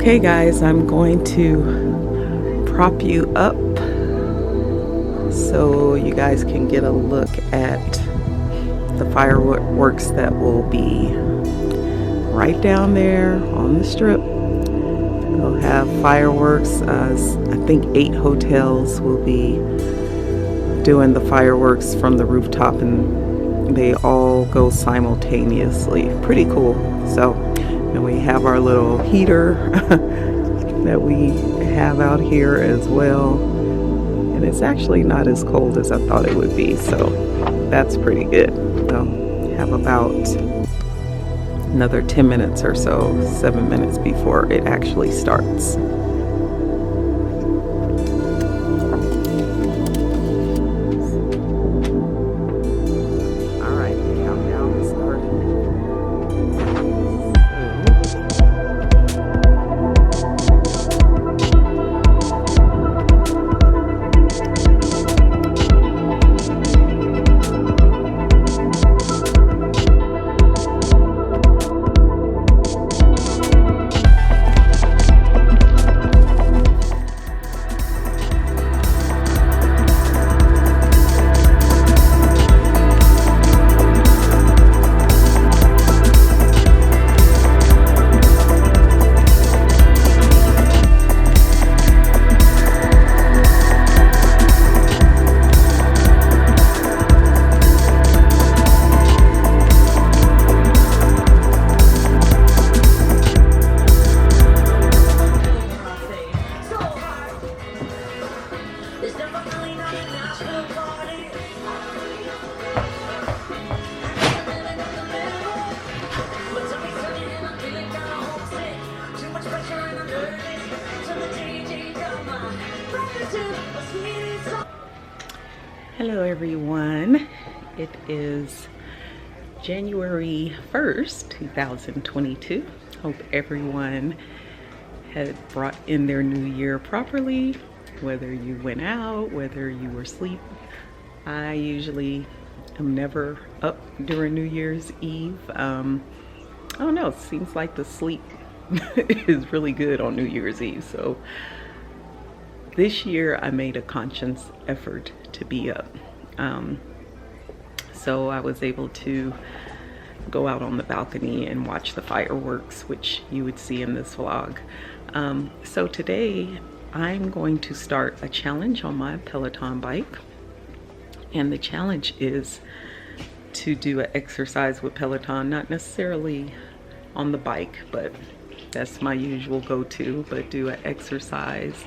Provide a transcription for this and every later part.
Okay guys, I'm going to prop you up so you guys can get a look at the fireworks that will be right down there on the strip. They'll have fireworks. I think 8 hotels will be doing the fireworks from the rooftop, and they all go simultaneously. Pretty cool. So, and we have our little heater that we have out here as well. And it's actually not as cold as I thought it would be, so that's pretty good. We'll have about another 10 minutes or so, 7 minutes before it actually starts. Hello everyone, it is January 1st, 2022. Hope everyone had brought in their new year properly, whether you went out, whether you were asleep. I usually am never up during New Year's Eve. I don't know, it seems like the sleep is really good on New Year's Eve. So this year I made a conscious effort to be up. So I was able to go out on the balcony and watch the fireworks, which you would see in this vlog. So today I'm going to start a challenge on my Peloton bike. And the challenge is to do an exercise with Peloton, not necessarily on the bike, but that's my usual go-to, but do an exercise,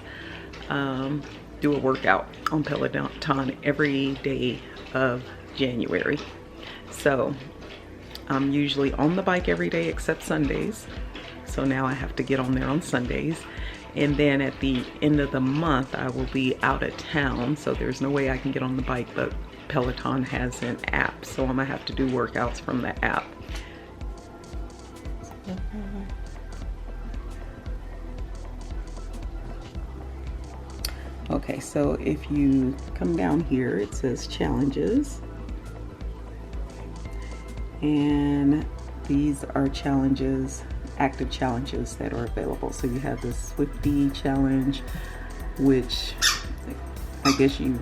do a workout on Peloton every day of January. So I'm usually on the bike every day except Sundays. So now I have to get on there on Sundays. And then at the end of the month, I will be out of town. So there's no way I can get on the bike, but Peloton has an app. So I'm gonna have to do workouts from the app. Okay, so if you come down here, it says challenges. And these are challenges, active challenges that are available. So you have the Swiftie challenge, which I guess you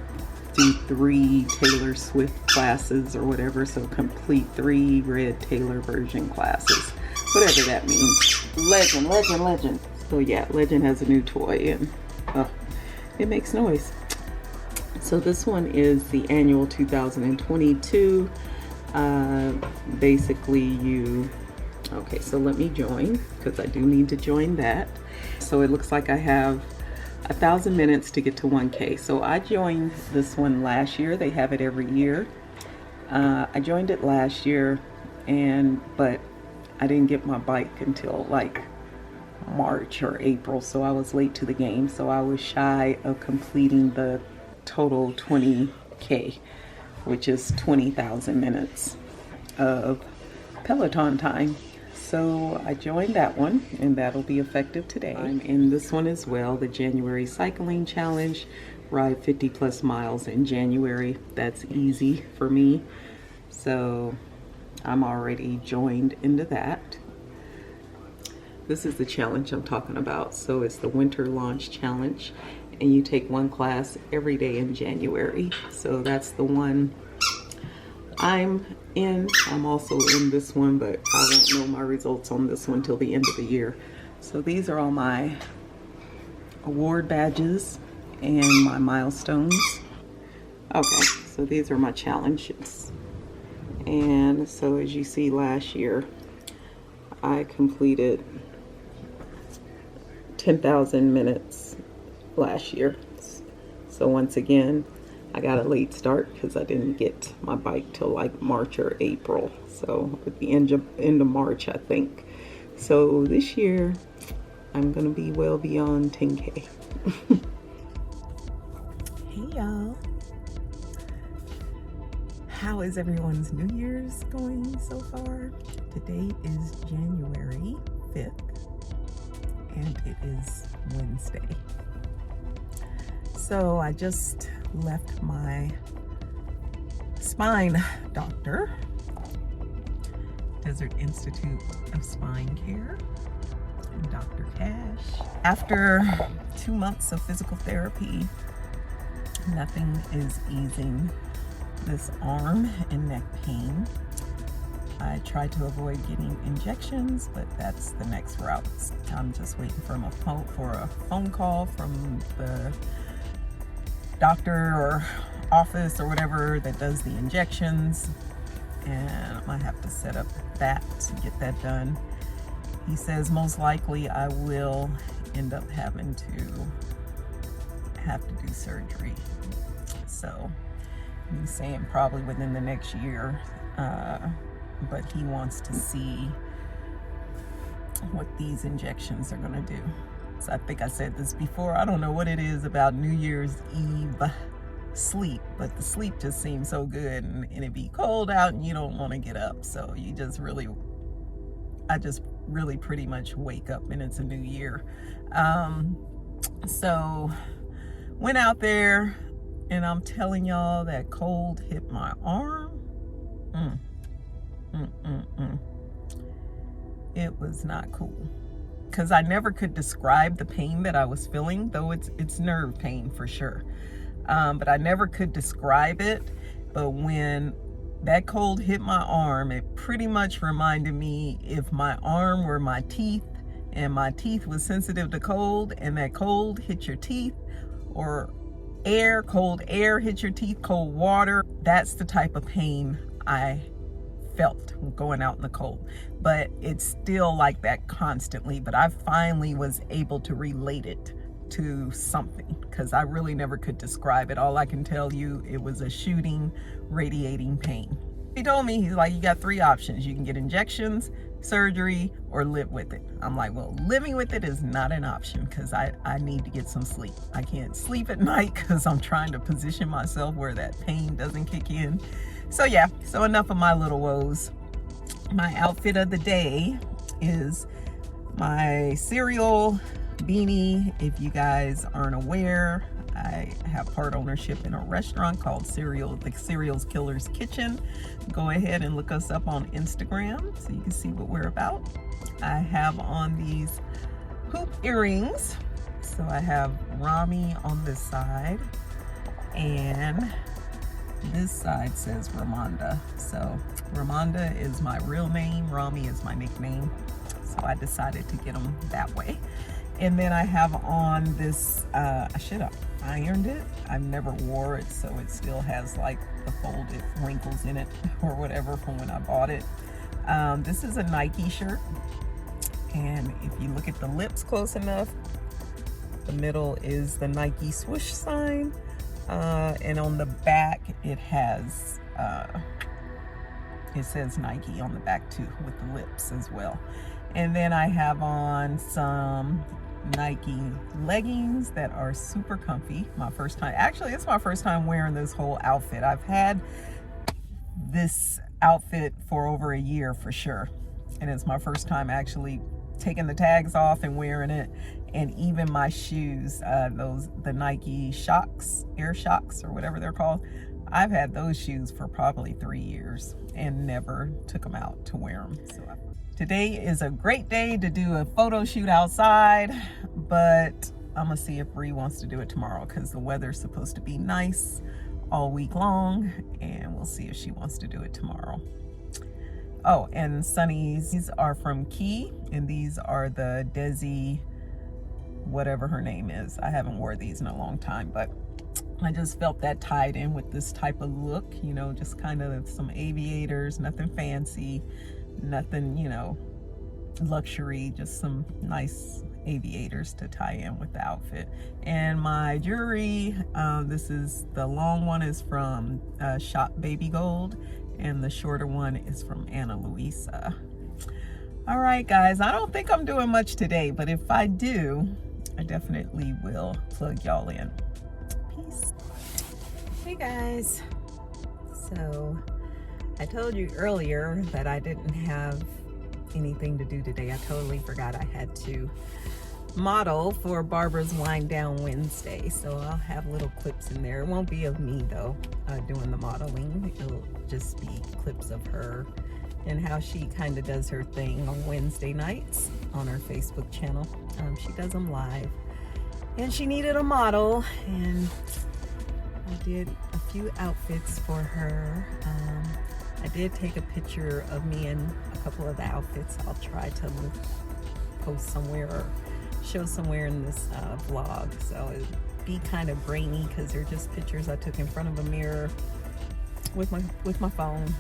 do 3 Taylor Swift classes or whatever. So complete 3 Red Taylor version classes, whatever that means. Legend. So yeah, Legend has a new toy and it makes noise. So this one is the annual 2022. Basically okay, so let me join because I do need to join that. So it looks like I have 1,000 minutes to get to 1K. So I joined this one last year. They have it every year. I joined it last year, but I didn't get my bike until like March or April, so I was late to the game. So I was shy of completing the total 20K, which is 20,000 minutes of Peloton time. So I joined that one, and that'll be effective today. I'm in this one as well, the January cycling challenge. Ride 50 plus miles in January. That's easy for me. So I'm already joined into that. This is the challenge I'm talking about. So it's the winter launch challenge, and you take one class every day in January. So that's the one I'm in. I'm also in this one, but I won't know my results on this one till the end of the year. So these are all my award badges and my milestones. Okay, so these are my challenges. And so as you see, last year I completed 10,000 minutes last year. So once again, I got a late start because I didn't get my bike till like March or April. So at the end of March, I think. So this year, I'm gonna be well beyond 10K. Hey y'all. How is everyone's New Year's going so far? Today is January 5th, and it is Wednesday. So I just left my spine doctor, Desert Institute of Spine Care, and Dr. Cash. After 2 months of physical therapy, nothing is easing this arm and neck pain. I tried to avoid getting injections, but that's the next route. I'm just waiting for a phone call from the doctor or office or whatever that does the injections, and I might have to set up that to get that done. He says most likely I will end up having to do surgery. So he's saying probably within the next year, but he wants to see what these injections are gonna do. So I think I said this before, I don't know what it is about New Year's Eve sleep, but the sleep just seems so good, and it'd be cold out and you don't want to get up. So I just really pretty much wake up and it's a new year. So went out there, and I'm telling y'all, that cold hit my arm. It was not cool. Because I never could describe the pain that I was feeling, though it's nerve pain for sure. But I never could describe it. But when that cold hit my arm, it pretty much reminded me if my arm were my teeth, and my teeth was sensitive to cold, and that cold hit your teeth, or cold air hit your teeth, cold water. That's the type of pain I felt going out in the cold. But it's still like that constantly. But I finally was able to relate it to something, because I really never could describe it. All I can tell you, it was a shooting, radiating pain. He told me, he's like, you got 3 options. You can get injections, surgery, or live with it. I'm like, well, living with it is not an option, because I need to get some sleep. I can't sleep at night because I'm trying to position myself where that pain doesn't kick in. So yeah, so enough of my little woes. My outfit of the day is my cereal beanie. If you guys aren't aware, I have part ownership in a restaurant called the Cereals Killer's Kitchen. Go ahead and look us up on Instagram so you can see what we're about. I have on these hoop earrings. So I have Romi on this side, and this side says Ramonda. So Ramonda is my real name, Romi is my nickname. So I decided to get them that way. And then I have on this, I should have ironed it. I've never wore it, so it still has like the folded wrinkles in it or whatever from when I bought it. This is a Nike shirt. And if you look at the lips close enough, the middle is the Nike swoosh sign. And on the back, it has, it says Nike on the back too, with the lips as well. And then I have on some Nike leggings that are super comfy. My first time, actually it's my first time wearing this whole outfit. I've had this outfit for over a year for sure, and it's my first time actually taking the tags off and wearing it. And even my shoes, the Nike Shocks, Air Shocks or whatever they're called, I've had those shoes for probably 3 years and never took them out to wear them. So today is a great day to do a photo shoot outside, but I'm gonna see if Bree wants to do it tomorrow because the weather's supposed to be nice all week long, and we'll see if she wants to do it tomorrow. Oh, and Sunny's, these are from Key, and these are the Desi, whatever her name is. I haven't wore these in a long time, but I just felt that tied in with this type of look, you know, just kind of some aviators, nothing fancy, nothing, you know, luxury, just some nice aviators to tie in with the outfit. And my jewelry, this is the long one is from Shop Baby Gold, and the shorter one is from Ana Luisa. All right, guys, I don't think I'm doing much today, but if I do, I definitely will plug y'all in. Peace. Hey guys, so I told you earlier that I didn't have anything to do today. I totally forgot I had to model for Barbara's Wind Down Wednesday, so I'll have little clips in there. It won't be of me though doing the modeling. It'll just be clips of her and how she kind of does her thing on Wednesday nights on her Facebook channel. She does them live, and she needed a model, and I did a few outfits for her. I did take a picture of me in a couple of the outfits. I'll try to post somewhere or show somewhere in this vlog, so it'd be kind of grainy because they're just pictures I took in front of a mirror with my phone.